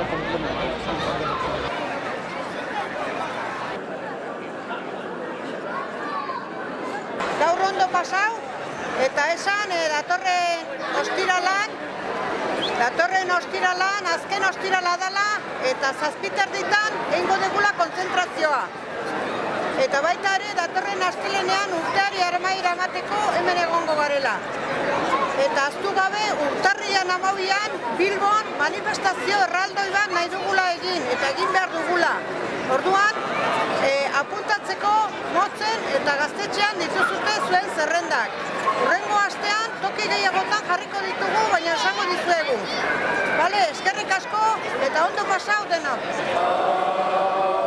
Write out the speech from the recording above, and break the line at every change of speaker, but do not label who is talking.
Gaur ondo pasau, eta esan datorren ostiralan, azken ostirala dela, eta 7:00 egingo degula kontzentrazioa. Eta baita ere, datorren astelenean urteari armaira emateko hemen egongo garela. Eta ahaztu gabe, urtarrian 12an Bilbon manifestazio erraldoi bat nahi dugula egin, eta egin behar dugula. Orduan, apuntatzeko motzen eta gaztetxean dituzute zuen zerrendak. Hurrengo astean, toki gehiagotan jarriko ditugu, baina esango dizuegu. Bale, eskerrik asko eta ondo pasau denok.